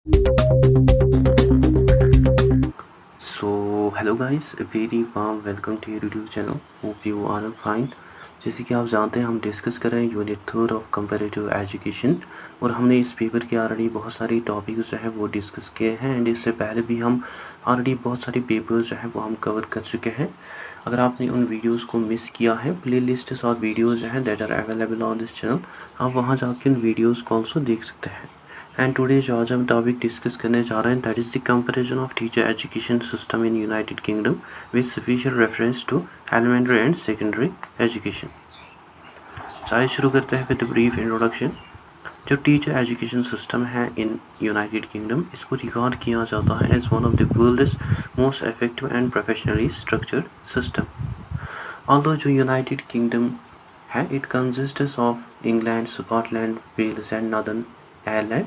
So hello guys, a very warm welcome to your YouTube channel. Hope you are all fine. जैसे कि आप जानते हैं हम डिस्कस कर रहे हैं यूनिट 3 ऑफ कंपैरेटिव एजुकेशन और हमने इस पेपर के ऑलरेडी बहुत सारी टॉपिक्स जो है वो डिस्कस किए हैं एंड इससे पहले भी हम ऑलरेडी बहुत सारे पेपर्स जो हैं वो हम कवर कर चुके हैं। अगर आपने उन वीडियोस को मिस किया है, प्ले लिस्ट और वीडियोज़ जो हैं that are available on this channel, आप वहाँ जाके उन वीडियोज़ को ऑल्सो देख सकते हैं। एंड टुडे जो आज हम टॉपिक डिस्कस करने जा रहे हैं that is the comparison of teacher education system in United Kingdom with special reference to elementary and secondary education. आइए शुरू करते हैं विद ब्रीफ इंट्रोडक्शन। जो टीचर एजुकेशन सिस्टम है इन यूनाइटेड किंगडम, इसको रिकॉर्ड किया जाता है as one of the world's most effective and professionally structured system. Although जो यूनाइटेड किंगडम है it consists of England, Scotland, Wales and Northern Ireland,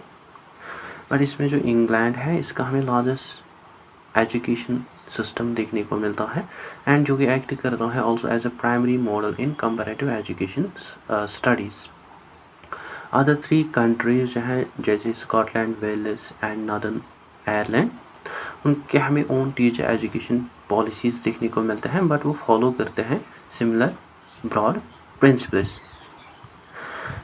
but इसमें जो England है इसका हमें लार्जेस्ट एजुकेशन सिस्टम देखने को मिलता है एंड जो कि एक्ट करता है also as a primary model in comparative education studies. Other 3 countries जो हैं जैसे Scotland, Wales and Northern Ireland, उनके हमें ओन टीचर एजुकेशन पॉलिसीज़ देखने को मिलते हैं बट वो फॉलो करते हैं similar broad principles.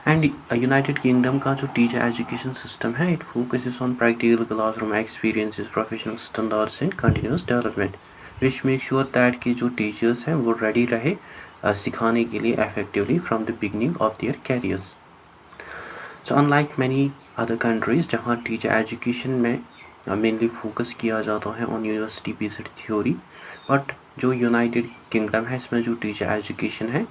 And United Kingdom का जो टीचर एजुकेशन सिस्टम है it focuses on practical classroom experiences, professional standards and continuous development which make sure that कि जो टीचर्स हैं वो रेडी रहे सिखाने के लिए effectively from the beginning of their carriers. So unlike many other countries जहाँ टीचर एजुकेशन में मेनली फोकस किया जाता है on university based theory, but जो यूनाइटेड किंगडम है इसमें जो टीचर एजुकेशन है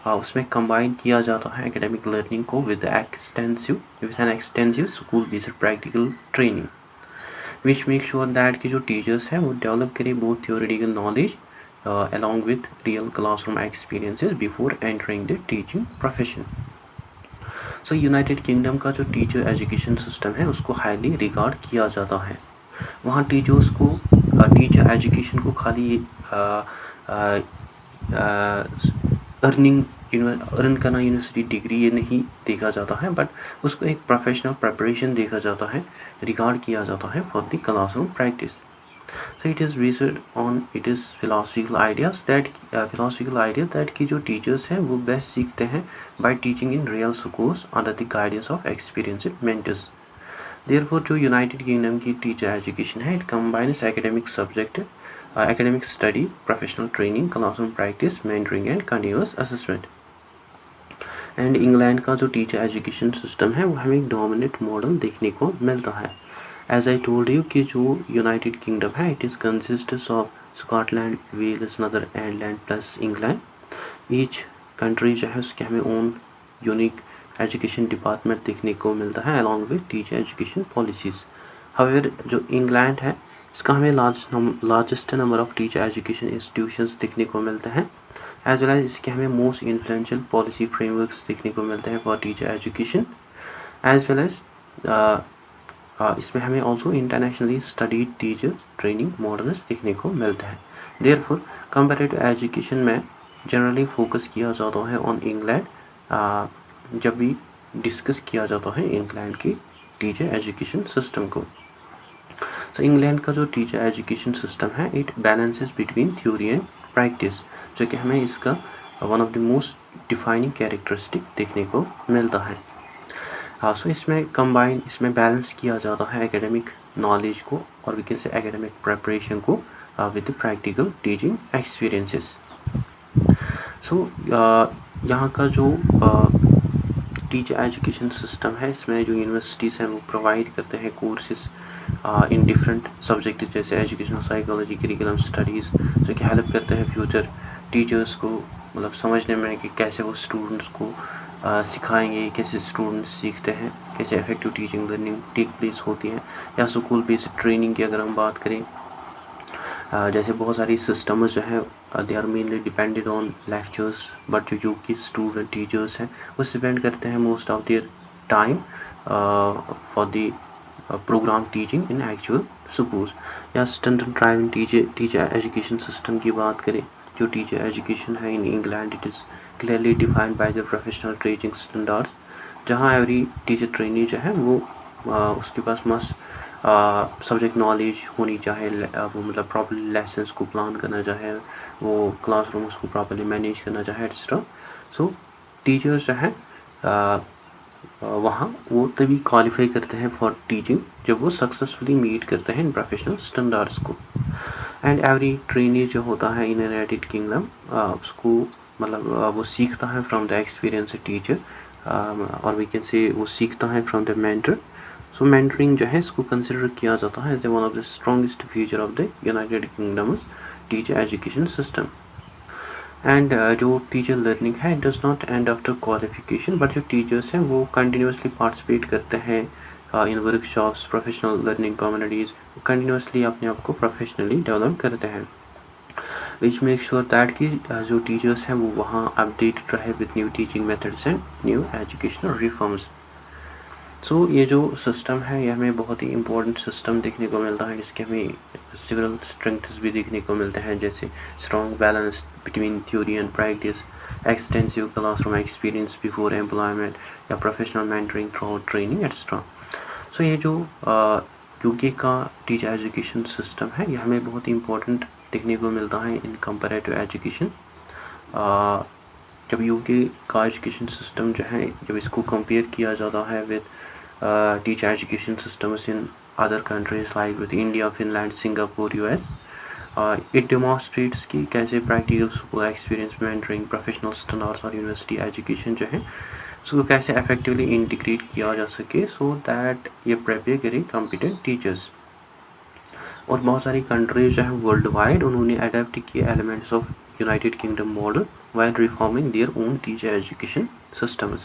उसमें कंबाइन किया जाता है एकेडमिक लर्निंग को with an extensive school based practical training which make sure that कि जो टीचर्स हैं वो डेवलप करें both theoretical knowledge along with real classroom experiences before entering the teaching profession. So United Kingdom का जो teacher education system है उसको highly regard किया जाता है। वहाँ टीचर्स को टीचर एजुकेशन को खाली अर्न करना यूनिवर्सिटी डिग्री ये नहीं देखा जाता है, बट उसको एक प्रोफेशनल प्रिपरेशन देखा जाता है, रिगार्ड किया जाता है for the classroom practice. So it is based on it is philosophical idea that कि जो टीचर्स हैं वो बेस्ट सीखते हैं bye teaching in real schools under the guidance of experienced mentors. Therefore जो यूनाइटेड किंगडम की टीचर एजुकेशन है it combines academic subject, academic study, professional training, classroom practice, mentoring and continuous assessment। And England का जो teacher education system है वो हमें एक dominant model देखने को मिलता है। एज आई टोल्ड यू कि जो यूनाइटेड किंगडम है it is consists of Scotland, Wales, Northern Ireland plus England. Each country जो है उसके हमें ओन यूनिक एजुकेशन डिपार्टमेंट देखने को मिलता है along with teacher education policies. However जो इंग्लैंड है इसका हमें largest number of teacher education institutions देखने को मिलते हैं, एज वेल एज इसके हमें मोस्ट इन्फ्लुएंशियल पॉलिसी फ्रेमवर्क्स देखने को मिलते हैं for teacher education, as well as इसमें हमें also internationally studied teacher training models देखने को मिलते हैं। देयरफॉर कंपैरेटिव एजुकेशन में जनरली फोकस किया जाता है ऑन इंग्लैंड जब भी डिस्कस किया जाता है इंग्लैंड की टीचर एजुकेशन सिस्टम को। तो इंग्लैंड का जो टीचर एजुकेशन सिस्टम है it balances between theory and practice, जो कि हमें इसका one of the most defining characteristic देखने को मिलता है। सो इसमें बैलेंस किया जाता है एकेडमिक नॉलेज को और we can say academic preparation को with practical teaching experiences. So यहाँ का जो टीचर एजुकेशन सिस्टम है इसमें जो यूनिवर्सिटीज़ हैं वो प्रोवाइड करते हैं कोर्सेज इन डिफरेंट सब्जेक्ट जैसे एजुकेशनल साइकोलॉजी, करिकुलम स्टडीज़, जो कि हेल्प करते हैं फ्यूचर टीचर्स को मतलब समझने में कि कैसे वो स्टूडेंट्स को सिखाएंगे, कैसे स्टूडेंट्स सीखते हैं, कैसे effective teaching learning take place होती है। या स्कूल बेस्ड ट्रेनिंग की अगर हम बात करें, जैसे बहुत सारी सिस्टम्स जो हैं they are mainly depended on lectures, but जो यूके की स्टूडेंट टीचर्स हैं वो स्पेंड करते हैं most of their time for the program teaching in actual schools. या standard driving teacher education system की बात करें, जो टीचर एजुकेशन है in England it is clearly defined by the professional teaching standards, जहाँ एवरी टीचर ट्रेनी जो है वो उसके पास मस्ट सब्जेक्ट नॉलेज होनी चाहिए, वो मतलब प्रॉपर्ली लेसन्स को प्लान करना चाहे, वो क्लासरूम्स को प्रॉपर्ली मैनेज करना चाहे एक्सेट्रा। सो टीचर्स जो हैं वहाँ वो तभी क्वालिफाई करते हैं फॉर टीचिंग जब वो सक्सेसफुली मीट करते हैं इन प्रोफेशनल स्टैंडर्ड्स को। एंड एवरी ट्रेनी जो होता है इन यूनाइटेड किंगडम उसको मतलब वो सीखता है फ्रॉम द एक्सपीरियंस टीचर, और वी कैन से वो सीखता है from the mentor. So mentoring जो है इसको कंसिडर किया जाता है as one of the strongest feature of the United Kingdom's teacher education system. And जो टीचर लर्निंग है does not end after qualification, but जो टीचर्स हैं वो कंटिन्यूसली पार्टिसिपेट करते हैं in workshops, professional learning communities, continuously अपने आप को प्रोफेशनली डेवलप करते हैं, विच मेक श्योर दैट कि जो टीचर्स हैं वो वहाँ अपडेटेड रहे with new teaching methods and new educational reforms. So ये जो सिस्टम है ये हमें बहुत ही इम्पोर्टेंट सिस्टम देखने को मिलता है, जिसके हमें सिविल स्ट्रेंथ्स भी देखने को मिलते हैं, जैसे strong balance between theory and practice, extensive classroom experience before employment या professional mentoring throughout training etcetera. So ये जो यूके का टीचर एजुकेशन सिस्टम है ये हमें बहुत ही इम्पोर्टेंट देखने को मिलता है इन कंपैरेटिव एजुकेशन। जब यूके का एजुकेशन सिस्टम जो है जब इसको कंपेयर किया जाता है with teacher education systems in other countries like with India, Finland, Singapore, US, it demonstrates कि कैसे practical school experience, mentoring, professional standards और यूनिवर्सिटी एजुकेशन जो है उसको कैसे इफेक्टिवली इंटीग्रेट किया जा सके सो दैट ये प्रिपेयर करें कॉम्पिटेंट टीचर्स। और बहुत सारी कंट्रीज जो हैं वर्ल्ड वाइड उन्होंने अडेप्ट किए elements of United kingdom model while reforming their own teacher education systems.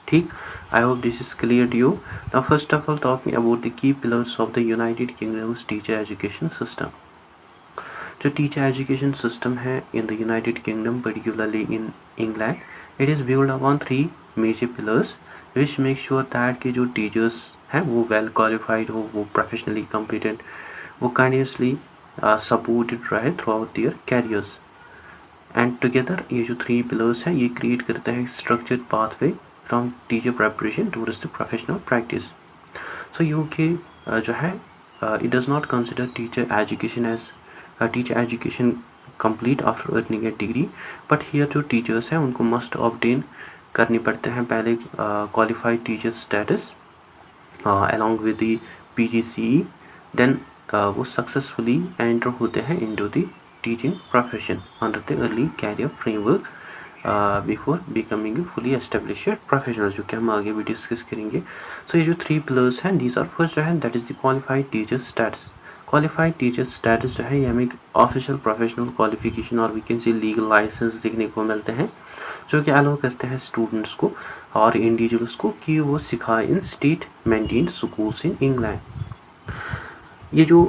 ठीक, I hope this is clear to you. Now first of all talking about the key pillars of the United Kingdom's teacher education system. जो teacher education system है in the United Kingdom, particularly in England, it is built upon three major pillars which make sure that कि जो teachers हैं वो well qualified हो, वो professionally competent, वो continuously supported रहे throughout their careers. And together ये जो थ्री पिलर्स हैं ये क्रिएट करते हैं structured pathway from teacher preparation towards the professional practice. So UK जो है it does not consider teacher education as teacher education complete after earning a degree, but here जो teachers हैं उनको must obtain करनी पड़ते हैं पहले qualified teacher status along with the PGCE, then वो सक्सेसफुली एंटर होते हैं into the teaching profession under the early career framework before becoming a fully established professional, जो कि हम आगे भी डिस्कस करेंगे। सो ये जो थ्री पिलर्स हैं दीज आर फर्स्ट जो है that is the qualified teacher status. Qualified teacher status जो है ये हमें एक ऑफिशियल प्रोफेशनल क्वालिफिकेशन और we can see legal licence देखने को मिलते हैं जो कि अलाउ करते हैं स्टूडेंट्स को और इंडिविजुअल्स को कि वो सिखाएं इन state maintained schools in England. ये जो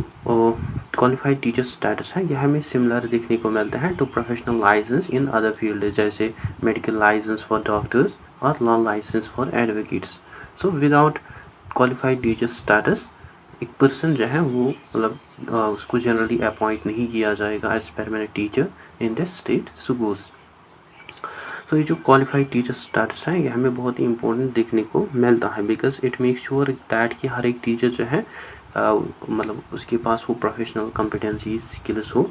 क्वालिफाइड टीचर स्टेटस है यह हमें सिमिलर देखने को मिलता है to professional licence in other field, जैसे मेडिकल लाइसेंस फॉर डॉक्टर्स और law licence for advocates. So without qualified teacher status एक पर्सन जो है वो मतलब उसको जनरली अपॉइंट नहीं किया जाएगा as permanent teacher in the state schools. तो ये जो क्वालिफाइड टीचर स्टेटस है ये हमें बहुत ही इंपॉर्टेंट देखने को मिलता है because it make sure that कि हर एक टीचर जो है मतलब उसके पास वो प्रोफेशनल कॉम्पिटेंसी स्किल्स हो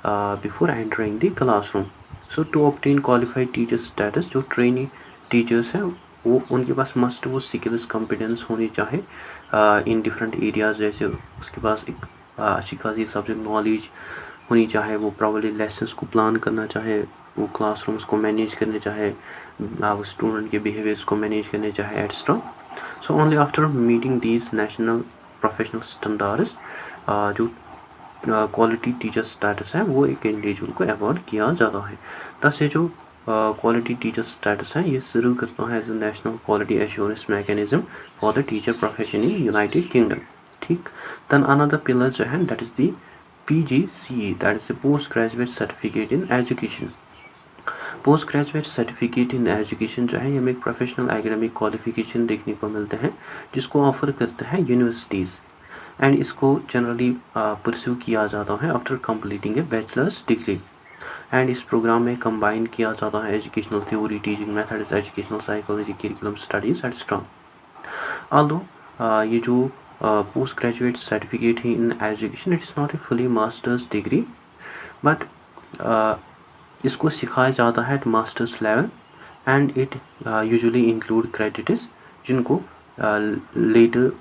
before entering the classroom. So to obtain qualified teacher status जो ट्रेनी टीचर्स हैं वो उनके पास मस्ट वो स्किल्स कॉम्पिटेंस होनी चाहे इन डिफरेंट एरियाज, जैसे उसके पास एक अच्छी खासी सब्जेक्ट नॉलेज होनी चाहे, वो प्रॉपर्ली लेसन्स को प्लान करना चाहे, वो क्लासरूम्स को मैनेज करने चाहे, वो स्टूडेंट के बिहेवियर्स को मैनेज करने चाहे extra. So only after meeting these national professional standards जो क्वालिटी टीचर स्टेटस है वो एक इंडिविजुअल को अवॉर्ड किया जाता है। थस ये जो क्वालिटी टीचर स्टेटस है ये सर्व करता है as a national quality assurance mechanism for the teacher profession in United Kingdom. ठीक, देन अनदर पिलर जो है that is the PGCE, that is the post graduate certificate in education. Post graduate certificate in education जो है ये हमें एक professional academic qualification देखने को मिलते हैं जिसको ऑफर करते हैं यूनिवर्सिटीज़, एंड इसको जनरली परस्यू किया जाता है after completing a bachelor's degree. And इस प्रोग्राम में कंबाइन किया जाता है educational theory, teaching methods, educational psychology, curriculum studies etcetera. Although ये जो post graduate certificate in education, it is not a fully master's degree, but इसको सिखाया जाता है at master's level and it usually include credits जिनको later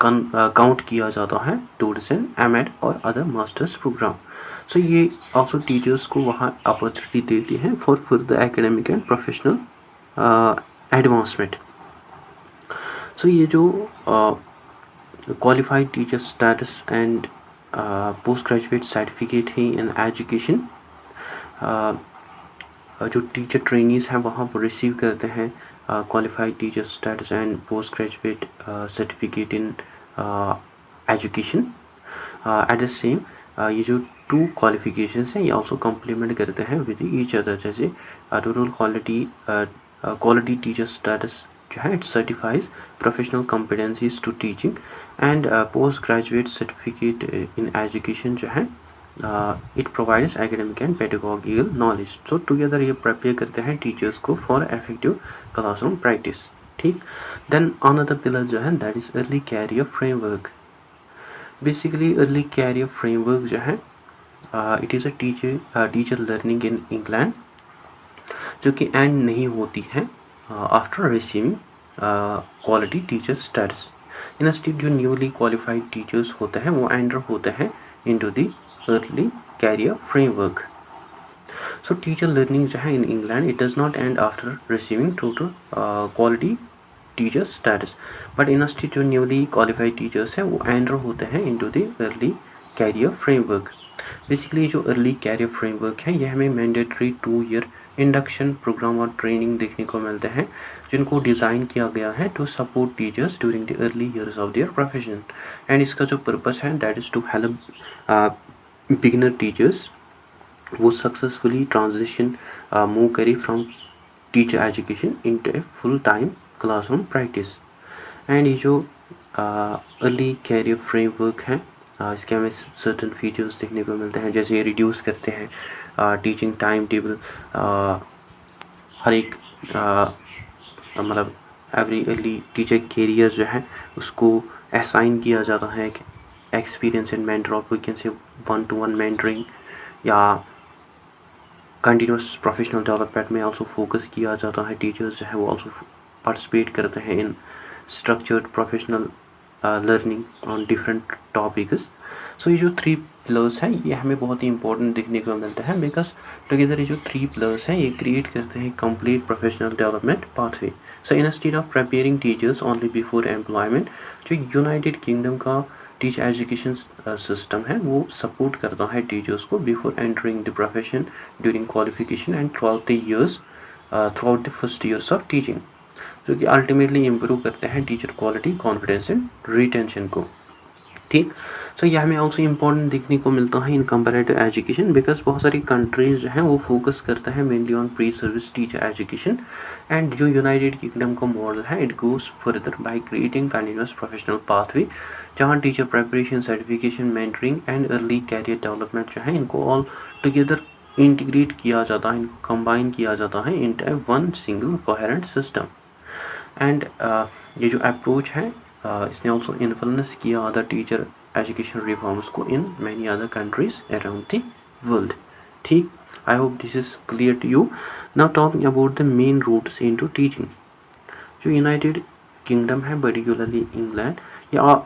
count किया जाता है टूवर्ड्स एन एमएड और अदर मास्टर्स प्रोग्राम. सो ये ऑल्सो टीचर्स को वहाँ अपॉर्चुनिटी देती है for further academic and professional advancement. So ये जो qualified teacher status and post graduate certificate है इन एजुकेशन, जो टीचर ट्रेनीज़ हैं वहाँ पर रिसीव करते हैं qualified teacher status and post graduate certificate in education. At the same ये जो 2 क्वालिफिकेशंस हैं ये ऑल्सो कम्प्लीमेंट करते हैं विद ईच अदर. जैसे टोटल क्वालिटी टीचर स्टेटस जो है it certifies professional competencies to teaching and post graduate certificate in education जो है it provides academic and pedagogical knowledge. So together ये प्रिपेयर करते हैं टीचर्स को फॉर इफेक्टिव क्लासरूम प्रैक्टिस. ठीक. देन अनदर पिलर जो है that is early career framework. Basically early career framework जो है it is a teacher learning in England जो कि एंड नहीं होती है after receiving quality teacher status. Institute जो न्यूली क्वालिफाइड टीचर्स होते हैं वो एंटर होते हैं into the early career framework. So teacher learning जो है in England it does not end after receiving total quality teacher status, but institute जो newly qualified teachers हैं वो एंटर होते हैं into the early career framework. Basically जो early career framework है ये हमें मैंडेटरी 2 ईयर इंडक्शन प्रोग्राम और ट्रेनिंग देखने को मिलते हैं जिनको डिज़ाइन किया गया है to support teachers during the early years of their profession. And इसका जो पर्पस है that is to help beginner teachers वो सक्सेसफुली ट्रांजिशन मूव करें from teacher education into a full time classroom practice. And ये जो early career framework है इसके हमें सर्टन फीचर्स देखने को मिलते हैं, जैसे रिड्यूस करते हैं टीचिंग टाइम टेबल. हर एक मतलब एवरी अर्ली टीचर कैरियर जो है उसको असाइन किया जाता है experience and mentor of we can say 1-to-1 mentoring या कंटिन्यूस प्रोफेशनल डेवलपमेंट में ऑल्सो फोकस किया जाता है. टीचर्स जो है वो ऑल्सो पार्टिसिपेट करते हैं in structured professional learning on different topics. So ये जो 3 पिलर्स हैं ये हमें बहुत ही इंपॉर्टेंट देखने को मिलता है बिकॉज टुगेदर ये जो 3 पिलर्स हैं ये क्रिएट करते हैं complete professional development pathway. So instead of preparing teachers only before employment, जो यूनाइटेड किंगडम का टीचर एजुकेशन सिस्टम है वो सपोर्ट करता है टीचर्स को before entering the profession during qualification and through out the first years of teaching, जो कि ultimately improve करते हैं teacher quality, confidence and retention को. ठीक. सो यह हमें ऑल्सो इम्पॉर्टेंट देखने को मिलता है इन कंपैरेटिव एजुकेशन बिकॉज बहुत सारी कंट्रीज़ जो हैं वो फोकस करते हैं mainly on pre service teacher education. And जो यूनाइटेड किंगडम का मॉडल है it goes further by creating continuous professional pathway जहाँ teacher preparation, certification, mentoring and early career development जो है इनको ऑल टुगेदर इंटीग्रेट किया जाता है, इनको कंबाइन किया जाता है in one single coherent system. And ये जो अप्रोच है इसने ऑल्सो इन्फ्लुएंस किया अदर टीचर एजुकेशन रिफॉर्म्स को in many other countries around the world. ठीक. I hope this is clear to you. Now talking about the main routes into teaching. जो United kingdom है particularly England, या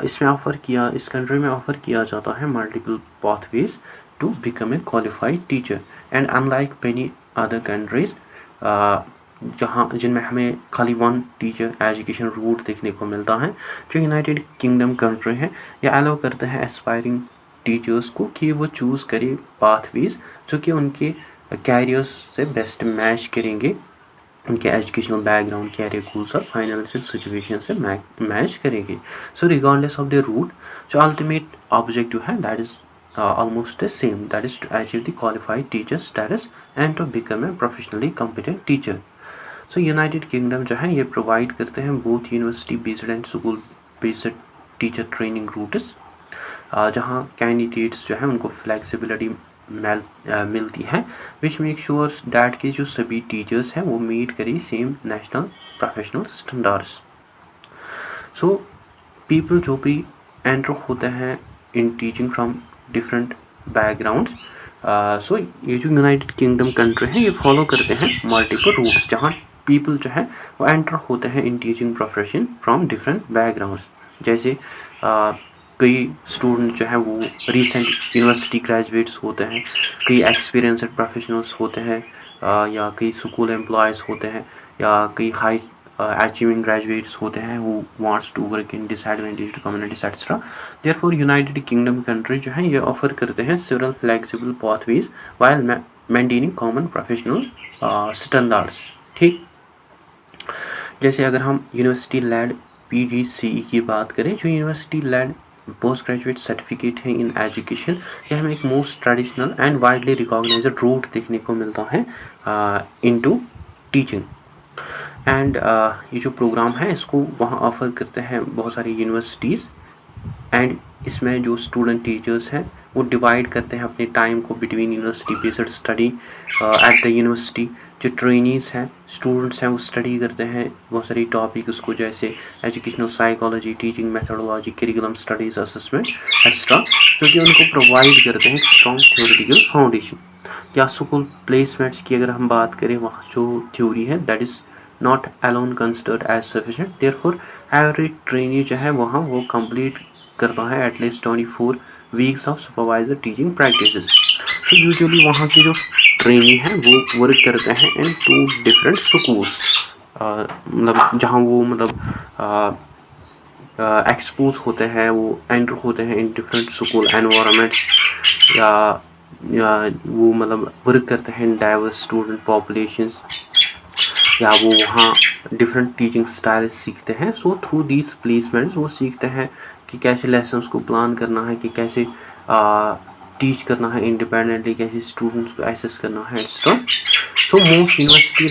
इस country में offer किया जाता है multiple pathways to become a qualified teacher. And unlike many other countries जिनमें हमें खाली 1 टीचर एजुकेशन रूट देखने को मिलता है, जो यूनाइटेड किंगडम कंट्री है या अलाउ करते हैं एस्पायरिंग टीचर्स को कि वो चूज़ करें पाथवेज जो कि उनके कैरियर्स से बेस्ट मैच करेंगे, उनके एजुकेशनल बैकग्राउंड, कैरियर गोल्स और फाइनेंशियल सिचुएशन से मैच करेंगे. सो रिगार्डलेस ऑफ द रूट जो अल्टीमेट ऑब्जेक्टिव है that is almost the same, that is to achieve the qualified teacher status and to become a professionally competent teacher. So United Kingdom जो है ये provide करते हैं both university based and school based teacher training routes जहाँ candidates जो है उनको flexibility मिलती है विच मेक श्योर डैट के जो सभी टीचर्स हैं वो मीट करें same national professional standards. So people जो भी एंटर होते हैं in teaching from different backgrounds. So ये जो यूनाइटेड किंगडम कंट्री है ये फॉलो करते हैं मल्टीपल रूट्स, जहाँ पीपल जो है वो एंटर होते हैं in teaching profession from different backgrounds. जैसे कई स्टूडेंट जो है वो रिसेंट यूनिवर्सिटी ग्रेजुएट्स होते हैं, कई एक्सपीरियंसड प्रोफेशनल्स होते हैं, या कई स्कूल एम्प्लॉयज़ होते हैं, या कई हाई achieving graduates होते हैं who wants to work in disadvantaged communities etc. Therefore United Kingdom country जो है ये ऑफर करते हैं several flexible pathways while maintaining common professional standards। ठीक, जैसे अगर हम यूनिवर्सिटी लेड PGCE की बात करें, जो university led post graduate certificate है इन एजुकेशन, यह हमें एक most traditional and widely recognised route देखने को मिलता है इनटू टीचिंग। एंड ये जो प्रोग्राम है इसको वहाँ ऑफ़र करते हैं बहुत सारी यूनिवर्सिटीज़, एंड इसमें जो स्टूडेंट टीचर्स हैं वो डिवाइड करते हैं अपने टाइम को between university based study at the university. जो ट्रेनीज़ हैं, स्टूडेंट्स हैं, वो स्टडी करते हैं बहुत सारी टॉपिक्स को, जैसे educational psychology, teaching methodology, curriculum studies, assessment extra, जो कि उनको प्रोवाइड करते हैं स्ट्रॉन्ग थ्योरेटिकल फाउंडेशन। या स्कूल प्लेसमेंट्स की अगर हम बात करें, वहाँ जो थ्योरी है that is not alone considered as sufficient, therefore every trainee जो है वहाँ वो complete करता है at least 24 weeks of supervisor teaching practices। तो usually वहाँ के जो trainee हैं वो work करते हैं in 2 different schools, मतलब जहाँ वो मतलब एक्सपोज होते हैं, वो एंटर होते हैं इन डिफरेंट स्कूल एनवायरनमेंट्स, या वो मतलब वर्क करते हैं इन डाइवर्स स्टूडेंट पॉपुलेशंस, या वो वहाँ डिफरेंट टीचिंग स्टाइल सीखते हैं। सो थ्रू दीज प्लेसमेंट्स वो सीखते हैं कि कैसे लेसन्स को प्लान करना है, कि कैसे टीच करना है इंडिपेंडेंटली, कैसे स्टूडेंट्स को एसेस करना है extra. So most university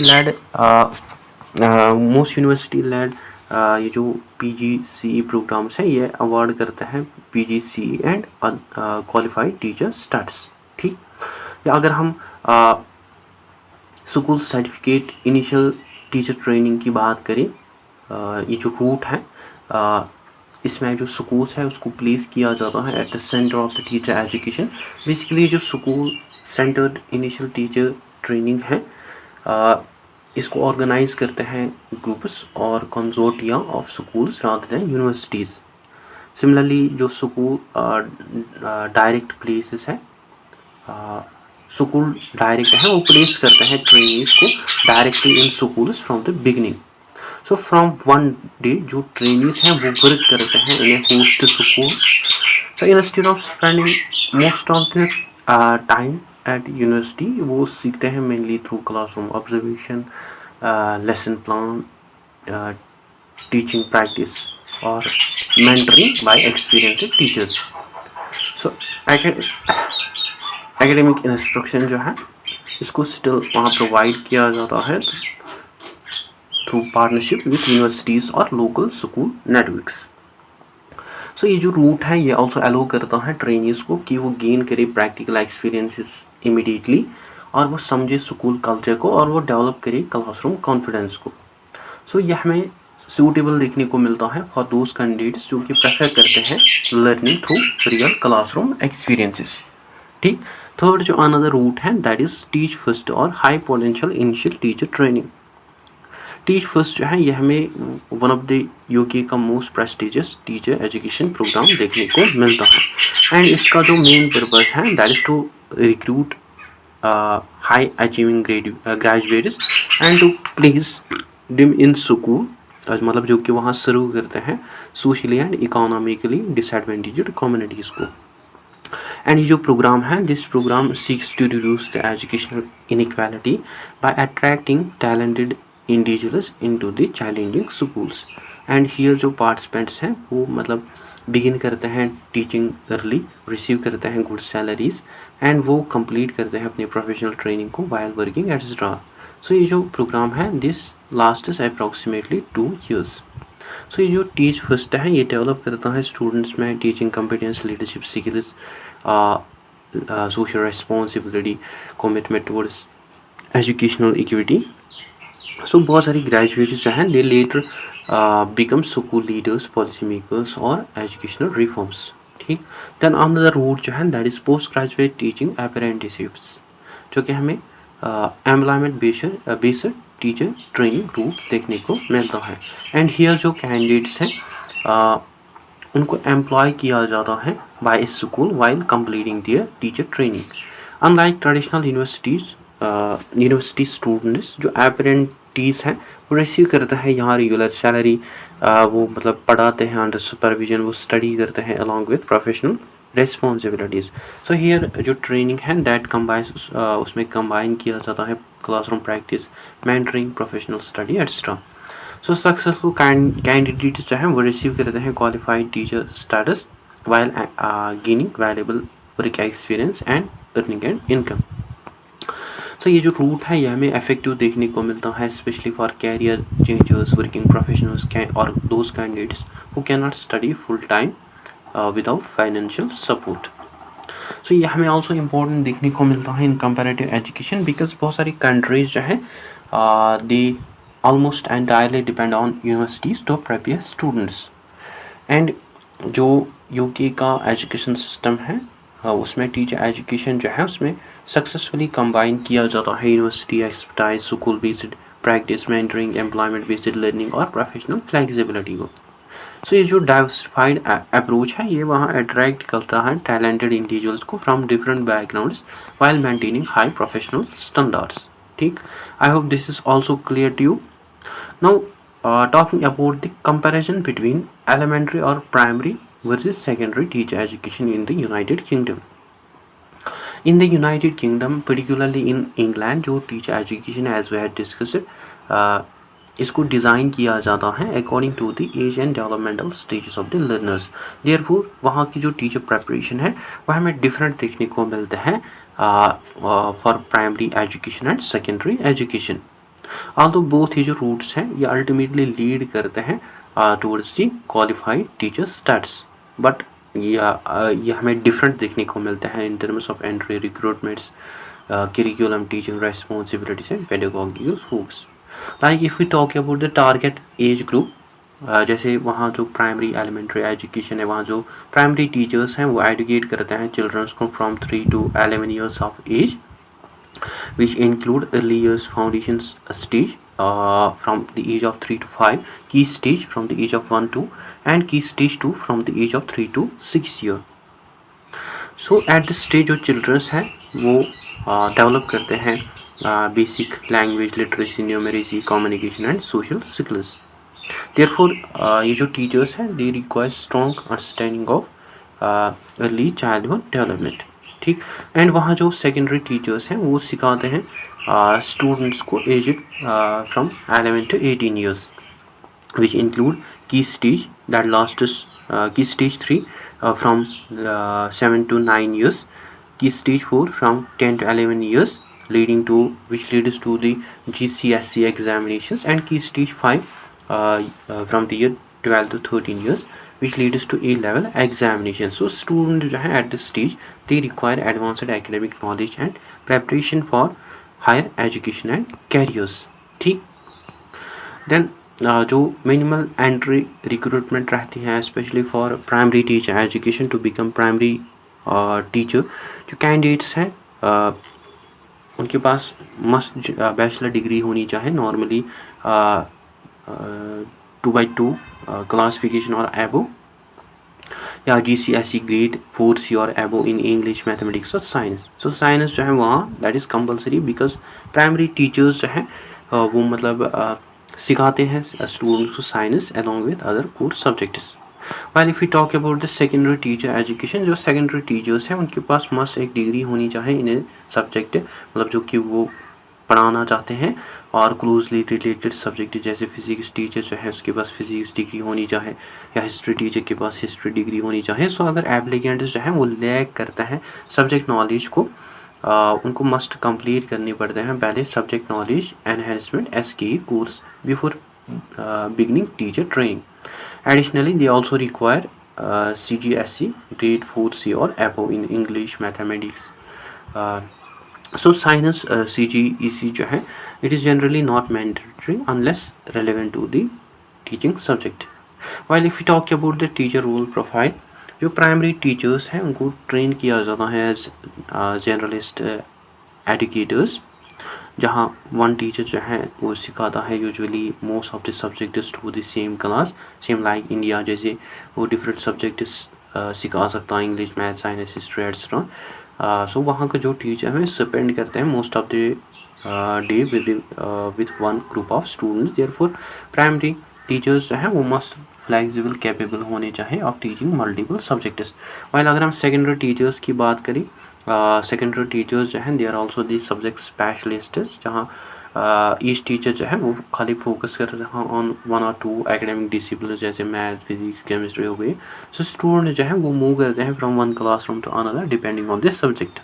led ये जो PGCE प्रोग्राम्स हैं ये अवार्ड करते हैं PGCE and qualified teacher status. ठीक, या अगर हम school certificate initial teacher training की बात करें, ये जो रूट है इसमें जो स्कूल्स है उसको प्लेस किया जाता है at the centre of the teacher education. Basically जो school centred initial teacher training है इसको ऑर्गेनाइज करते हैं ग्रुप्स और consortia of schools rather than universities. Similarly जो स्कूल डायरेक्ट प्लेसेस है, स्कूल डायरेक्ट है, वो प्लेस करते हैं ट्रेनीज को directly in schools from the beginning. So from one day जो ट्रेनीज हैं वो वर्क करते हैं in a host school. So instead of spending most of the time at university, वो सीखते हैं mainly through classroom observation, lesson plan, teaching practice और mentoring by experienced teachers. So academic instruction जो है इसको स्टिल वहाँ प्रोवाइड किया जाता है थ्रू पार्टनरशिप विथ यूनिवर्सिटीज़ और लोकल स्कूल नेटवर्क्स। सो ये जो रूट है ये ऑल्सो अलो करता है ट्रेनीज़ को कि वो गेन करे प्रैक्टिकल एक्सपीरियंसेस इमीडिएटली, और वो समझे स्कूल कल्चर को, और वो डेवलप करे क्लासरूम कॉन्फिडेंस को। सो यह हमें सूटेबल देखने को मिलता है फॉर दोज कैंडिडेट्स जो कि प्रेफर करते हैं learning through real classroom experiences. ठीक, थर्ड जो अनदर रूट है दैट इज़ टीच फर्स्ट और high potential initial teacher training. Teach first जो है यह हमें वन ऑफ द UK का most prestigious teacher education programme देखने को मिलता है, एंड इसका जो मेन पर्पस है that is to recruit high achieving graduates and to place them in school, मतलब जो कि वहाँ सर्व करते हैं socially and economically disadvantaged communities को। एंड ये जो प्रोग्राम है, this programme seeks to reduce the educational inequality by attracting talented individuals into the challenging schools. And here जो पार्टिसिपेंट्स हैं वो मतलब बिगिन करते हैं टीचिंग अर्ली, रिसीव करते हैं गुड सैलरीज, एंड वो कंप्लीट करते हैं अपनी प्रोफेशनल ट्रेनिंग को वाइल वर्किंग एक्सेट्रा। सो ये जो प्रोग्राम है दिस लास्ट्स अप्रॉक्सीमेटली 2 years। सो ये जो टीच फर्स्ट है ये डेवलप करता है स्टूडेंट्स में teaching competence, leadership skills, social responsibility, commitment towards educational equity, so बहुत सारी ग्रेजुएट्स जो हैं they later become school leaders, policy makers और एजुकेशनल रिफॉर्म्स। ठीक। देन अनदर रूट जो है that is post graduate teaching apprenticeships, जो कि हमें employment based teacher training route देखने को मिलता है। एंड हियर जो कैंडिडेट्स हैं उनको एम्प्लॉय किया जाता है by school while completing their teacher training. Unlike traditional university students जो अप्रेंटिस हैं वो रिसीव करते हैं यहाँ रेगुलर सैलरी, वो मतलब पढ़ाते हैं अंडर सुपरविजन, वो स्टडी करते हैं along with professional responsibilities. So here जो ट्रेनिंग है दैट कम्बाइंस, उसमें कंबाइन किया जाता है classroom practice, mentoring, professional study etcetera. So successful candidates जो हैं वो रिसीव करते हैं qualified teacher status while gaining valuable work experience and earning and income. So ये जो रूट है ये हमें इफेक्टिव देखने को मिलता है specially for career changers, working professionals और those candidates who can not study full time without financial support. So ये हमें ऑल्सो इम्पोर्टेंट देखने को मिलता है इन कंपेरेटिव एजुकेशन, बिकॉज बहुत सारी कंट्रीज जो है they almost entirely depend on universities to prepare students. And जो यूके का एजुकेशन सिस्टम है उसमें टीचर एजुकेशन जो है उसमें सक्सेसफुली कंबाइन किया जाता है university expertise, school based practice, mentoring, employment based learning और प्रोफेशनल फ्लेक्सिबिलिटी को। सो ये जो डाइवर्सिफाइड अप्रोच है ये वहाँ अट्रैक्ट करता है टैलेंटेड इंडिविजुअल्स को from different backgrounds while maintaining high professional standards. ठीक। I hope this is also clear to you. Now talking about the comparison between elementary or primary versus secondary teacher education in the United Kingdom. In the United Kingdom, particularly in England, जो teacher education as we had discussed, इसको design किया जाता है according to the age and developmental stages of the learners. Therefore वहाँ की जो teacher preparation है वह हमें डिफरेंट देखने को मिलते हैं for primary education and secondary education. although both ही जो रूट्स हैं ये अल्टीमेटली लीड करते हैं towards the qualified teacher status, but ये हमें डिफरेंट देखने को मिलते हैं in terms of entry, recruitments, curriculum, teaching responsibilities and pedagogical focus. Like if we talk about the target age group, जैसे वहाँ जो प्राइमरी एलिमेंट्री एजुकेशन है वहाँ जो प्राइमरी टीचर्स हैं वो एडुकेट करते हैं चिल्ड्रंस को from 3 to 11 years of age, which include early years foundations stage from the age of 3 to 5, key stage from the age of 1 to, and key stage 2 from the age of 3 to 6 year. So at this stage जो children हैं वो develop करते हैं basic language, literacy, numeracy, communication and social skills. Therefore ये जो teachers हैं they require strong understanding of early childhood development. ठीक। And वहाँ जो सेकेंडरी टीचर्स हैं वो सिखाते हैं स्टूडेंट्स को aged from 11 to 18 years, which include key stage that lasts key stage 3 from 7 to 9 years, key stage 4 from 10 to 11 years which leads to the GCSE examinations, and key stage 5 from the year 12 to 13 years which leads to A-level examination. So students जो है at this stage they require advanced academic knowledge and preparation for higher education and careers. ठीक। then जो minimal entry recruitment रहती है specially for primary teacher education to become primary teacher, जो candidates हैं उनके पास मस्ट बैचलर डिग्री होनी चाहिए, नॉर्मली 2/2 क्लासिफिकेशन और एबो, या GCSE ग्रेड 4C और एबो इन इंग्लिश, मैथमेटिक्स और साइंस। सो साइंस जो है वहाँ that is compulsory because primary teachers जो हैं वो मतलब सिखाते हैं स्टूडेंट्स को science along with other core subjects. While if you talk about the secondary teacher education, जो सेकेंडरी टीचर्स हैं उनके पास मस्ट एक डिग्री होनी चाहिए इन सब्जेक्ट, मतलब जो कि वो पढ़ाना चाहते हैं और क्लोजली रिलेटेड सब्जेक्ट, जैसे फिजिक्स टीचर जो है उसके पास फिजिक्स डिग्री होनी चाहिए या हिस्ट्री टीचर के पास हिस्ट्री डिग्री होनी चाहिए। सो अगर एप्लीकेंट्स जो हैं वो लैक करते हैं सब्जेक्ट नॉलेज को, उनको मस्ट कंप्लीट करनी पड़ते हैं पहले subject knowledge enhancement SKE course before beginning teacher training. Additionally they also require CGSE grade 4C और above in English, mathematics, so science CGEC जो है it is generally not mandatory unless relevant to the teaching subject. While if you talk about the teacher role profile, जो primary teachers हैं उनको train किया जाता है as generalist educators, जहाँ one teacher जो है वो सिखाता है usually most of the subjects to the same class, same like India जैसे वो डिफरेंट सब्जेक्ट्स सिखा सकता है, English, math, science, history etcetera. So वहाँ का जो टीचर है स्पेंड करते हैं most of the day with one group of students. Therefore primary teachers जो है वो मस्ट फ्लेक्सिबल कैपेबल होने चाहिए of teaching multiple subjects. While अगर हम सेकेंडरी टीचर्स की बात करें, सेकेंडरी टीचर्स जो हैं they are also the subject specialist, जहाँ ईच टीचर जो है वो खाली फोकस कर रहा है ऑन 1 or 2 एकेडमिक डिसिप्लिन जैसे मैथ, फिजिक्स, केमिस्ट्री हो गई। सो स्टूडेंट जो है वो मूव करते हैं from one classroom to another depending on this subject.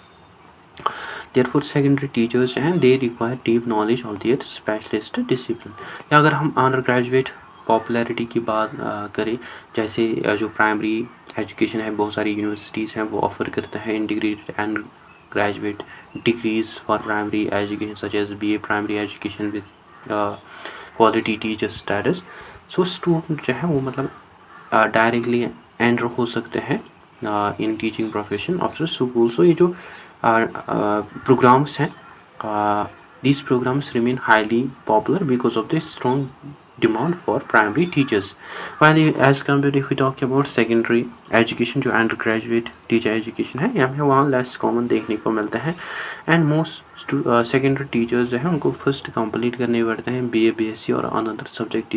Therefore secondary teachers जो हैं they require deep knowledge of their specialist discipline. या अगर हम अंडर ग्रेजुएट पॉपुलैरिटी की बात करें, जैसे जो प्राइमरी एजुकेशन है बहुत सारी यूनिवर्सिटीज़ हैं वो ऑफ़र करते हैं integrated and graduate degrees for primary education such as BA primary education with quality teacher status। So student जो है वो मतलब डायरेक्टली एंटर हो सकते हैं in teaching profession after school. So ये जो प्रोग्राम्स हैं these programs remain highly popular because of the strong demand for primary teachers, while as compared if we talk about secondary education जो under graduate teacher education है यहाँ पे वहाँ less common देखने को मिलते हैं। एंड मोस्ट सेकेंडरी टीचर्स जो हैं उनको फर्स्ट कंप्लीट करने पड़ते हैं BA BSc और another subject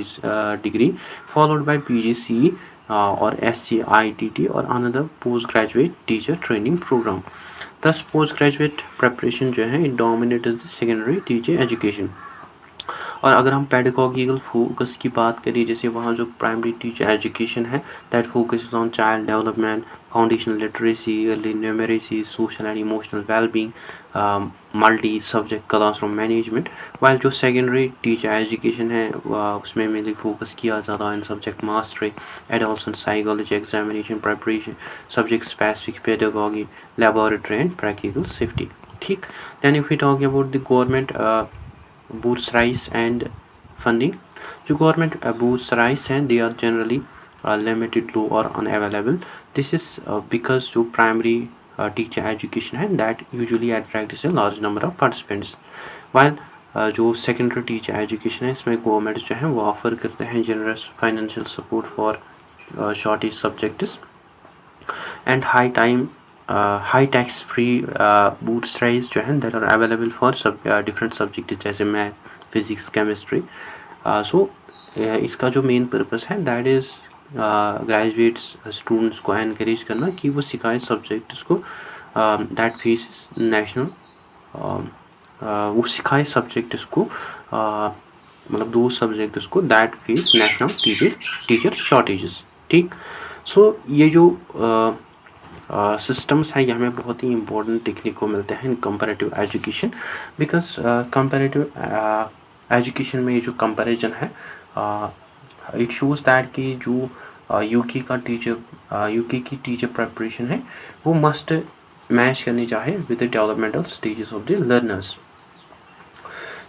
degree followed by PGCE और SC ITT और another post graduate teacher training programme. Thus post graduate preparation जो है it dominates the secondary teacher education. और अगर हम पेडागॉजिकल फोकस की बात करें, जैसे वहाँ जो प्राइमरी टीचर एजुकेशन है that focuses on child development, foundational literacy, early numeracy, social and emotional wellbeing, multi subject classroom management. While जो सेकेंडरी टीचर एजुकेशन है उसमें मेनली फोकस किया जाता है in subject mastery, adolescent psychology, examination preparation, subject specific pedagogy, laboratory and practical safety. ठीक, then if we talk about the government bootstraps and funding, जो government bootstraps हैं they are generally limited, low or unavailable. This is because जो primary teacher education है that usually attracts a large number of participants, while जो secondary teacher education है इसमें government जो है वो ऑफ़र करते हैं generous financial support for shortage subjects and high tax free bootstraps जो हैं that are available for different subject जैसे मैथ, फिजिक्स, केमिस्ट्री। सो इसका जो मेन पर्पस है दैट इज़ ग्रेजुएट्स स्टूडेंट्स को एनकरेज करना कि वो सिखाए सब्जेक्ट्स को दैट फेस नेशनल, वो सिखाए सब्जेक्ट्स को मतलब दो सब्जेक्ट्स को that face national teacher shortages. ठीक, सो ये जो सिस्टम्स हैं ये हमें बहुत ही इम्पोर्टेंट देखने को मिलते हैं in comparative education, because comparative education में ये जो कंपैरिजन है इट शोज़ दैट कि जो यूके की टीचर प्रिपरेशन है वो मस्ट मैच करनी चाहिए with the developmental stages of the learners.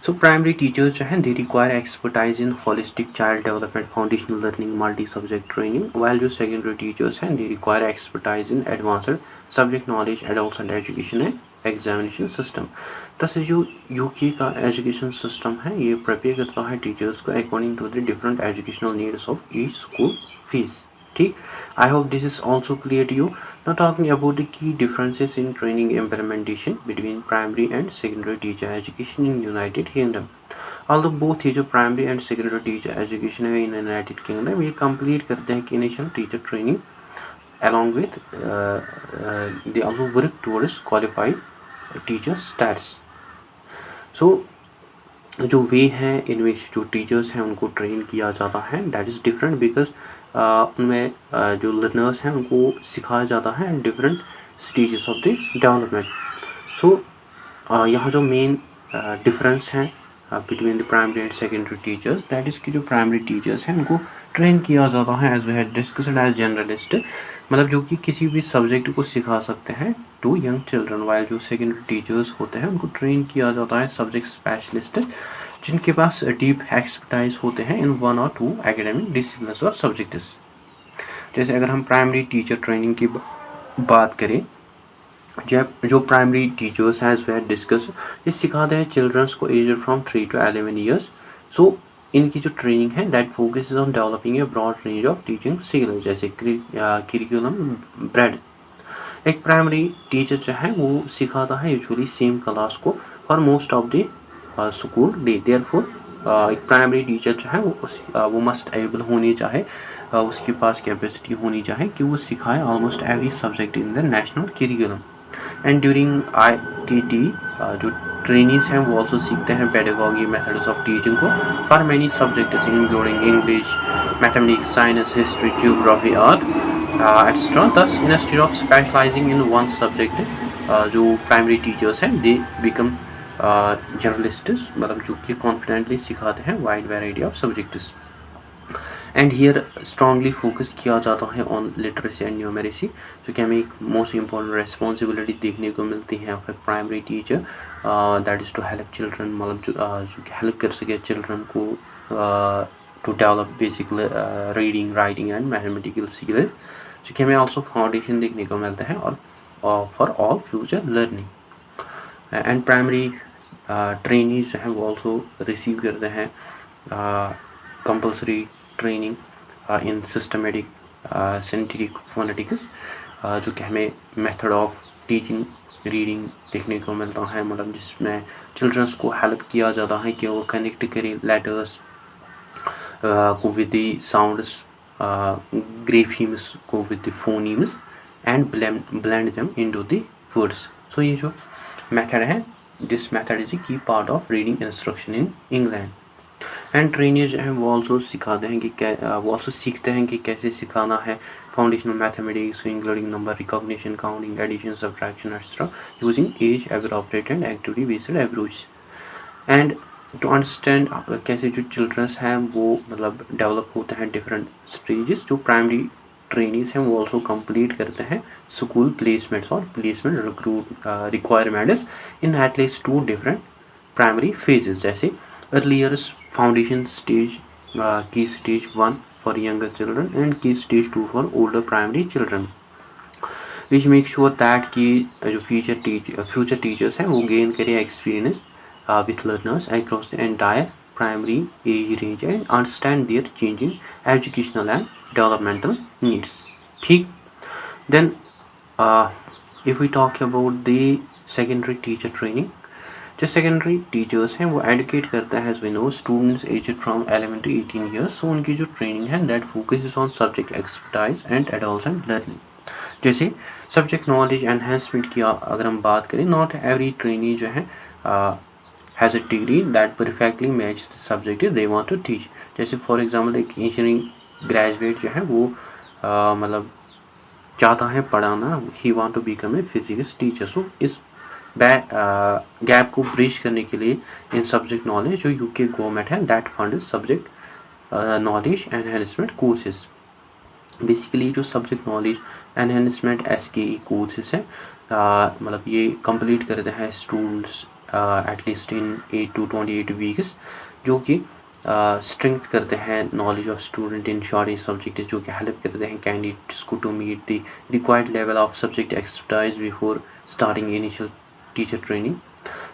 So primary teachers जो हैं they require expertise in holistic child development, foundational learning, multi subject training, while जो सेकेंडरी टीचर्स हैं they require expertise in advanced subject knowledge, adolescent education and examination system. तस जो UK का education system है ये prepare करता है teachers को according to the different educational needs of each school fees. ठीक, I hope this is also clear to you. Now talking about the key differences in training implementation between primary and secondary teacher education in United Kingdom. Although both ये जो primary and secondary teacher education है in United Kingdom ये complete करते हैं कि initial teacher training along with they also work towards qualified teacher status. So जो वे हैं इनमें जो टीचर्स हैं उनको ट्रेन किया जाता है दैट इज़ डिफरेंट बिकॉज उनमें जो लर्नर्स हैं उनको सिखाया जाता है different stages of the development. So यहाँ जो मेन डिफरेंस हैं between the primary and secondary teachers, that is कि जो प्राइमरी टीचर्स हैं उनको ट्रेन किया जाता है as we had discussed as generalist, मतलब जो कि किसी भी सब्जेक्ट को सिखा सकते हैं टू यंग चिल्ड्रन, वाइल जो सेकेंडरी टीचर्स होते हैं उनको ट्रेन किया जाता है सब्जेक्ट स्पेशलिस्ट, जिनके पास डीप एक्सपर्टाइज होते हैं इन 1 और 2 एकेडमिक डिसिप्लिन्स और सब्जेक्ट्स। जैसे अगर हम प्राइमरी टीचर ट्रेनिंग की बात करें, जब जो primary teachers as we discuss, ये सिखाते हैं चिल्ड्रंस को age from 3 to 11 years. So इनकी जो ट्रेनिंग है that focus on developing a broad range of teaching skills, जैसे करिकुलम ब्रेड। एक प्राइमरी टीचर जो है वो सिखाता है यूजुअली सेम क्लास को for most of the school day. Therefore एक प्राइमरी टीचर जो है वो मस्ट एबल होनी चाहिए, उसके पास कैपेसिटी होनी चाहिए कि वो सिखाए almost every subject in the national curriculum. And during ITT जो ट्रेनीज हैं वो ऑल्सो सीखते हैं पेडागॉजी मेथड्स ऑफ टीचिंग को for many subjects including English, mathematics, science, history, geography, art etcetera. Thus instead of specialising in one subject, जो primary teachers हैं they become journalist, मतलब जो कि कॉन्फिडेंटली सिखाते हैं wide variety of subjects. And here strongly focus किया जाता है ऑन लिटरेसी एंड न्यूमेरेसी, जो कि हमें एक मोस्ट इम्पॉर्टेंट रिस्पॉन्सिबिलिटी देखने को मिलती है of a primary teacher, that is to help children, मतलब जो कि हेल्प कर सके चिल्ड्रन को to develop basic reading, writing and mathematical skills, जो कि हमें ऑल्सो फाउंडेशन देखने को मिलता है और for all future learning. And primary trainees जो हैं वो ऑल्सो रिसीव करते हैं compulsory training in systematic synthetic phonetics, जो कि हमें मेथड ऑफ टीचिंग रीडिंग देखने को मिलता है, मतलब जिसमें चिल्ड्रंस को हेल्प किया जाता है कि वो कनेक्ट करें लेटर्स को विद द साउंड्स, ग्रेफीम्स को with the phonemes and blend them into the words. So ये जो मेथड है, this method is a key part of reading instruction in England. And trainers जो हैं वो ऑल्सो सिखाते हैं कि वो ऑल्सो सीखते हैं कि कैसे सिखाना है foundational mathematics including number recognition, counting, addition, subtraction et cetera using age appropriate and activity based approach. And to understand कैसे जो चिल्ड्रंस हैं वो मतलब डेवलप होते हैं डिफरेंट स्टेजेस, जो प्राइमरी ट्रेनीज हैं वो ऑल्सो कंप्लीट करते हैं स्कूल प्लेसमेंट्स और placement requirements in at least 2 different primary phases, जैसे early years foundation stage, key stage 1 for younger children and key stage 2 for older primary children, which make sure that कि जो future teachers हैं वो gain करें experience with learners across the entire primary age range and understand their changing educational and developmental needs। ठीक, then if we talk about the secondary teacher training, जो secondary teachers हैं वो educate करता है as we know students age from 11 to 18 years. So उनकी जो training है that focus on subject expertise and adolescent learning. जैसे सब्जेक्ट नॉलेज एनहेंसमेंट की अगर हम बात करें, नॉट एवरी ट्रेनी जो है has a degree that perfectly match the subject they want to teach. जैसे फॉर एग्जांपल एक इंजीनियरिंग ग्रेजुएट जो है वो मतलब चाहता है पढ़ाना, he want to become a physics teacher. So इस गैप को ब्रिज करने के लिए इन सब्जेक्ट नॉलेज जो यूके गवर्नमेंट है that fund subject knowledge enhancement courses. Basically जो subject knowledge enhancement SKE courses है मतलब ये कंप्लीट करते हैं students at least in 8 to 28 weeks, जो कि स्ट्रेंथ करते हैं knowledge of student in short subject, जो कि हेल्प करते हैं कैंडिडेट्स को to meet the required level of subject expertise before starting initial teacher training.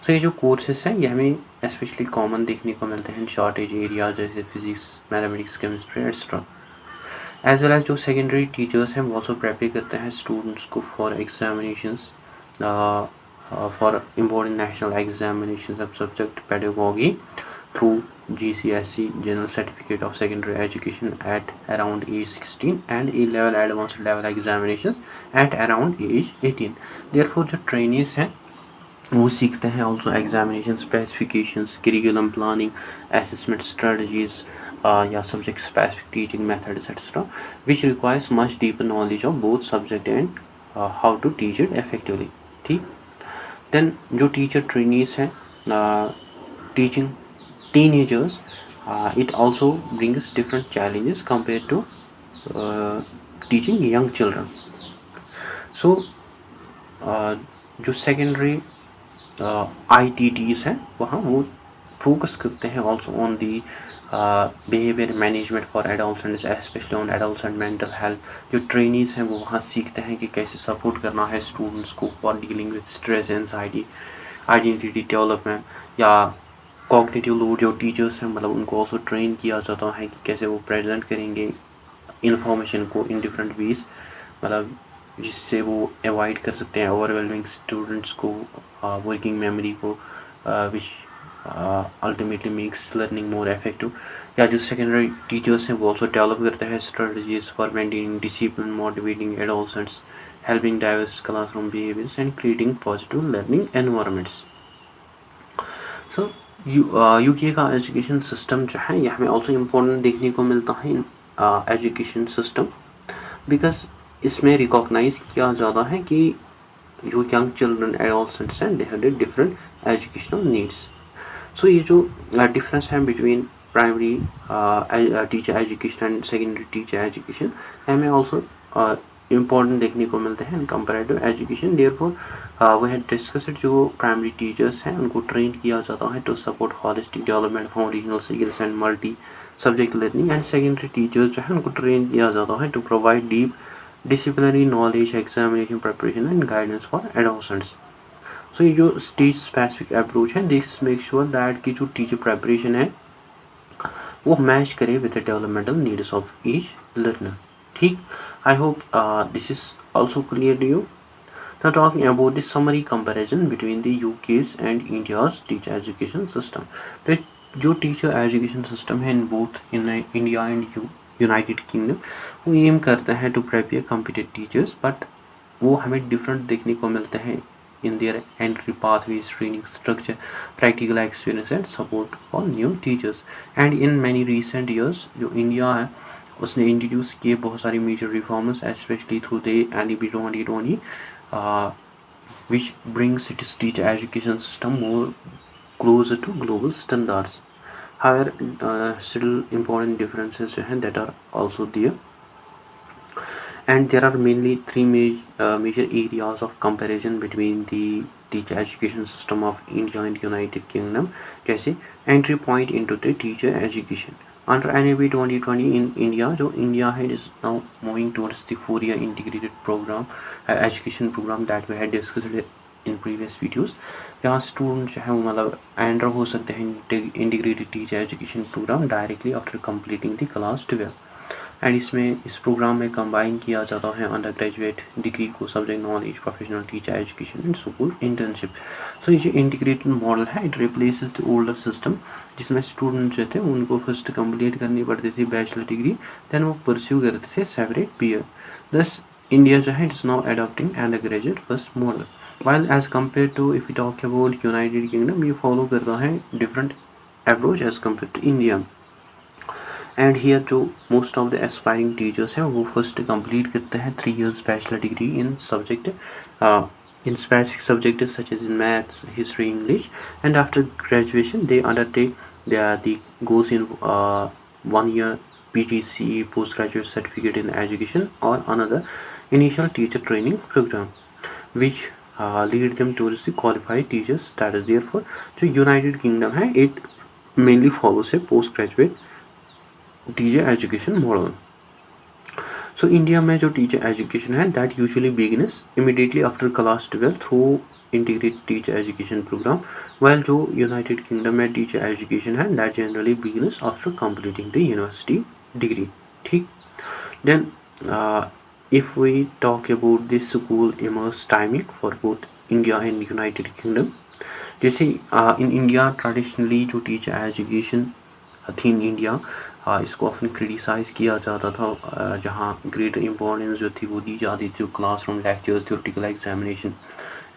So ये जो कोर्सेज हैं ये हमें स्पेशली कॉमन देखने को मिलते हैं शॉर्टेज एरिया जैसे physics, mathematics, chemistry et cetera. As well as जो सेकेंडरी टीचर्स हैं वो ऑल्सो प्रिपेयर करते हैं स्टूडेंट्स को for examinations, for important national examinations of subject pedagogy through GCSE General Certificate of Secondary Education at around age 16 and A-level advanced level examinations at around age 18। Therefore जो trainees हैं वो सीखते हैं also examination specifications, curriculum planning, assessment strategies या subject specific teaching methods etc. which requires much deeper knowledge of both subject and how to teach it effectively। ठीक, then जो teacher trainees हैं teaching teenagers, it also brings different challenges compared to teaching young children. So जो secondary ITTs हैं वहाँ वो focus करते हैं also on the behaviour management for adolescents, specially on adolescent mental health. जो trainees हैं वो वहाँ सीखते हैं कि कैसे सपोर्ट करना है स्टूडेंट्स को for dealing with stress, anxiety, identity development या कॉग्निटिव लोड। जो टीचर्स हैं मतलब उनको ऑल्सो ट्रेन किया जाता है कि कैसे वो प्रेजेंट करेंगे इंफॉर्मेशन को इन डिफरेंट वेज, मतलब जिससे वो अवॉइड कर सकते हैं ओवरवेलमिंग स्टूडेंट्स को वर्किंग मेमोरी को, which ultimately makes learning more effective. या जो सेकेंडरी टीचर्स हैं वो ऑल्सो डेवलप करते हैं strategies for maintaining discipline, motivating adolescents, helping diverse classroom behaviours and creating positive learning environments. So UK का education system जो है ये हमें ऑल्सो इम्पोर्टेंट देखने को मिलता है इन एजुकेशन सिस्टम, बिकॉज इसमें रिकॉग्नाइज किया जाता है कि जो यंग चिल्ड्रन एडोलसेंट्स हैं they have the different educational needs. So ये जो डिफरेंस है between primary teacher education and secondary teacher education हमें ऑल्सो इम्पॉर्टेंट देखने को मिलते हैं in comparative education. Therefore we had discussed जो प्राइमरी टीचर्स हैं उनको ट्रेन किया जाता है to support holistic development, foundational skills and multi subject learning. And secondary teachers जो है उनको ट्रेन किया जाता है to provide deep disciplinary knowledge, examination preparation and guidance for adolescents. So ये जो stage specific approach है this make sure that कि जो teacher preparation है वो match करे with the developmental needs of each learner. ठीक, I hope this is also clear to you. Now talking about the summary comparison between the UK's and India's teacher education system. तो जो teacher education system है in both in India and United Kingdom वो aim करते हैं to prepare competent teachers, but वो हमें different देखने को मिलते हैं in their entry pathways, training structure, practical experience and support for new teachers. And in many recent years जो इंडिया है उसने इंट्रोड्यूस किए बहुत सारी major reforms specially through the NEP 2020 which brings its teacher education system more closer to global standards. However, still important differences that are also there, and there are mainly three major areas of comparison between the teacher education system of India and United Kingdom. जैसे entry point into the teacher education under NEP 2020 in India, जो India है is now moving towards the 4-year integrated program, education program that we had discussed in previous videos, जहाँ student जो है वो मतलब enter हो सकते हैं integrated teacher education programme directly after completing the class 12। And इसमें इस प्रोग्राम में कंबाइन किया जाता है अंडर ग्रेजुएट डिग्री को, subject knowledge, professional teacher education and school internship. So ये जो इंटीग्रेटेड मॉडल है it replaces the older system जिसमें स्टूडेंट जो थे उनको फर्स्ट कंप्लीट करनी पड़ती थी बैचलर डिग्री, देन वो परस्यू करते थे सेपरेट पीयर। दस इंडिया जो है it is now adopting under graduate first model, while as compared to if we talk about United Kingdom ये follow करता है different approach as compared to India। and here जो most of the aspiring teachers हैं वो first complete करते हैं 3 years bachelor degree in subject in specific subjects such as in maths, history, English, and after graduation they undertake the goes in 1 year PGCE postgraduate certificate in education or another initial teacher training program which lead them towards the qualified teachers status। therefore जो United kingdom है it mainly follows है post graduate teacher education model. So India में जो teacher education है that usually begins immediately after class 12 through integrated teacher education programme, while जो United Kingdom में teacher education है that generally begins after completing the university degree. ठीक, then if we talk about the school immerse timing for both India and United Kingdom, जैसे in India traditionally जो teacher education थी in India इसको often criticize किया जाता था, जहाँ greater importance जो थी वो दी जाती थी classroom lectures, theoretical examination,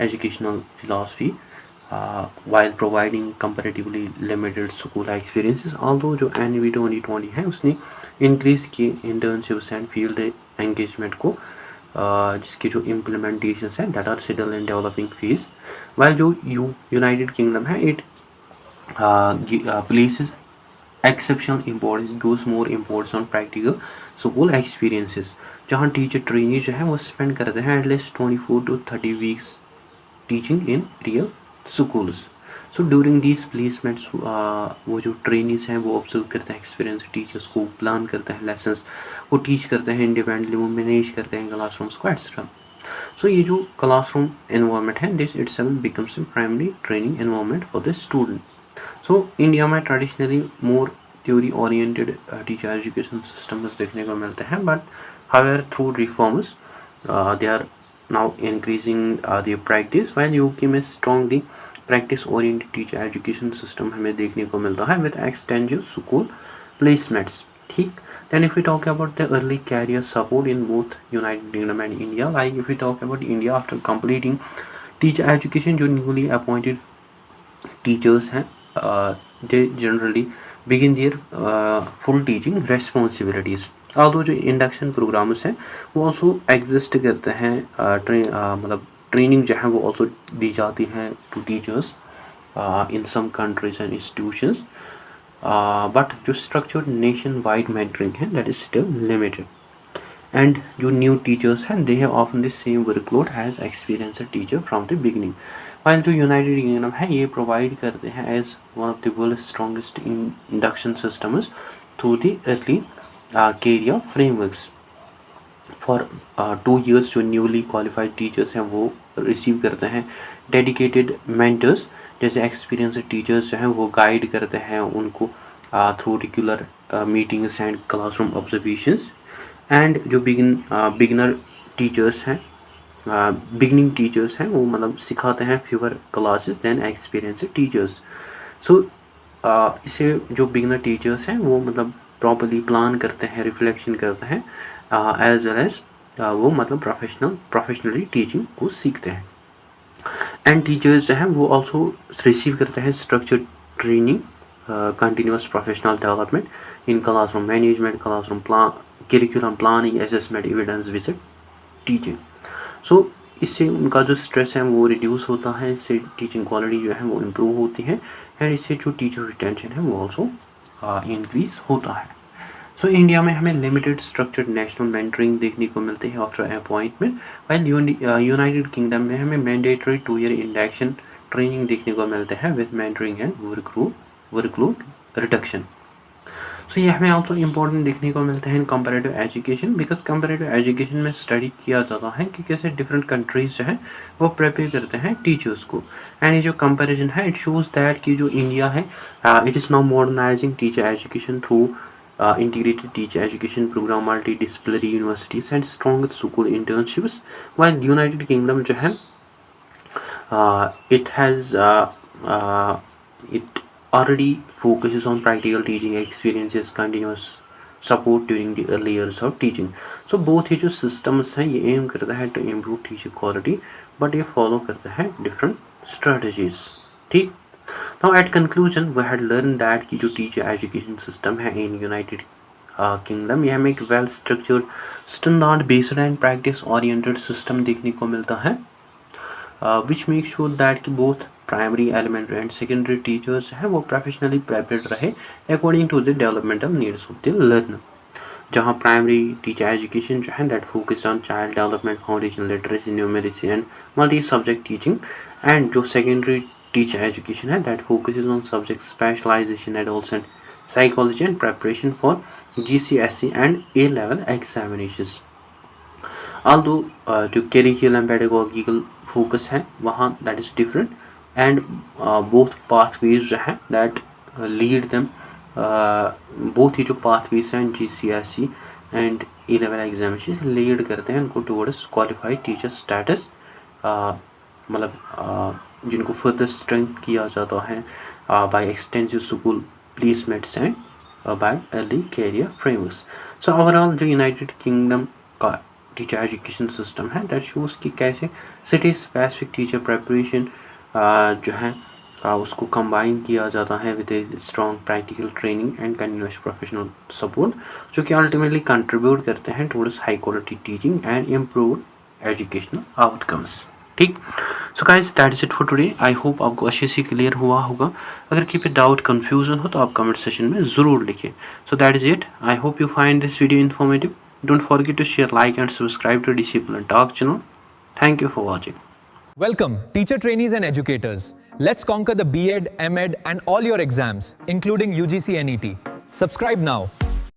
educational philosophy, while providing comparatively limited school experiences। although जो NEP 2020 है उसने increase किए internships and field एंगेजमेंट को, जिसके जो इम्प्लीमेंटेशन है that are still in developing phase, while जो यूनाइटेड किंगडम है it places exceptional importance, goes more importance on practical school experiences, जहाँ टीचर ट्रेनी जो है वो स्पेंड करते हैं at least 24 to 30 weeks teaching in real schools. So during these placements वो जो ट्रेनीज हैं वो ऑब्जर्व करते हैं एक्सपीरियंस टीचर्स को, प्लान करते हैं लेसन्स, वो टीच करते हैं इंडिपेंडेंटली, वो मैनेज करते हैं क्लासरूम्स को एक्सेट्रा. सो ये जो क्लासरूम एनवायरनमेंट है this itself becomes a primary training environment for the student. So India में traditionally more theory oriented teacher education systems देखने को मिलते हैं, but however through reforms they are now increasing their practice, while UK में strongly practice oriented teacher education system हमें देखने को मिलता है with extensive school placements. ठीक. Then if we talk about the early career support in both United Kingdom and India, like if we talk about India, after completing teacher education जो newly appointed teachers हैं they generally begin their full teaching responsibilities. although जो induction programmes हैं वो also exist करते हैं, मतलब training जो है वो ऑल्सो दी जाती है to teachers in some countries and institutions, but जो स्ट्रक्चर्ड नेशन वाइड मेंटरिंग है that is still limited. And जो न्यू टीचर्स हैं they have often the same workload as experience teacher from the beginning. while जो United kingdom है ये provide करते हैं as one of the world strongest induction systems through the early career frameworks. For 2 years जो newly qualified teachers हैं वो receive करते हैं डेडिकेटेड मेंटर्स, जैसे एक्सपीरियंस टीचर्स जो हैं वो गाइड करते हैं उनको through regular meetings and classroom observations. And जो बिगिनर टीचर्स हैं बिगनिंग टीचर्स हैं वो मतलब सिखाते हैं fewer classes than experience teachers. So इसे जो बिगिनर टीचर्स हैं वो मतलब प्रॉपर्ली प्लान करते हैं, रिफ्लेक्शन करते हैं, एज वेल एज वो मतलब प्रोफेशनली टीचिंग को सीखते हैं. एंड टीचर्स जो हैं वो ऑल्सो रिसीव करते हैं structured training, continuous professional development in classroom management, classroom curriculum planning, assessment, evidence based teaching. So इससे उनका जो स्ट्रेस है वो रिड्यूस होता है, इससे टीचिंग क्वालिटी जो है वो इम्प्रूव होती है, एंड इससे जो टीचर रिटेंशन है वो ऑल्सो इंक्रीज होता है. सो इंडिया में हमें लिमिटेड स्ट्रक्चर्ड नेशनल मेंटरिंग देखने को मिलती है after appointment, while United Kingdom में हमें मैंडेटरी 2 year इंडक्शन ट्रेनिंग देखने को मिलते हैं with mentoring and workload reduction. So ये हमें ऑल्सो इम्पोर्टेंट देखने को मिलते हैं in comparative education, because comparative education में स्टडी किया जाता है कि कैसे डिफरेंट कंट्रीज जो है वो प्रिपेयर करते हैं टीचर्स को. एंड ये जो कंपैरिजन है इट शोज दैट कि जो इंडिया है it is now modernising teacher education through integrated teacher education program, multidisciplinary universities and strong school internships, while United Kingdom जो है it has it already focuses on practical teaching experiences, continuous support during the early years of teaching. So both ये जो systems हैं ये aim करता है to improve teacher quality, but ये follow करता है different strategies. ठीक. Now at conclusion we had learned that कि जो teacher education system है in United Kingdom ये हमें एक well structured standard based and practice oriented system देखने को मिलता है, which makes sure that कि both primary, elementary and secondary teachers हैं वो professionally prepared रहे according to the developmental needs of the learner. जहाँ प्राइमरी टीचर एजुकेशन जो है that focus on child development, foundation literacy, numeracy and multi subject teaching, and जो secondary teacher education है that focuses on subject specialization, adolescent psychology and preparation for GCSE and A-level examinations. Although जो curriculum pedagogical focus है वहाँ that is different, and both pathways जो है that lead them both ही जो pathways हैं GCSE and A-level examinations lead करते हैं उनको towards qualified teacher status, मतलब जिनको फर्दर स्ट्रेंथ किया जाता है by extensive school placements and by early career frameworks. So overall जो यूनाइटेड किंगडम का टीचर एजुकेशन सिस्टम है दैट शोज कि कैसे सिटी स्पेसिफिक टीचर प्रिपरेशन जो है उसको कंबाइन किया जाता है with a strong practical training and continuous professional support, जो कि अल्टीमेटली कंट्रीब्यूट करते हैं towards high quality teaching and improved educational outcomes. ठीक. So guys that is it for today. I hope आपको अच्छे से क्लियर हुआ होगा। अगर किसी पे डाउट कन्फ्यूजन हो तो आप कमेंट सेशन में ज़रूर लिखें। So that is it. I hope you find this video informative. Don't forget to share, like and subscribe to Discipline Talk channel. Thank you for watching. Welcome, teacher trainees and educators. Let's conquer the B.Ed, M.Ed and all your exams, including UGC NET. Subscribe now.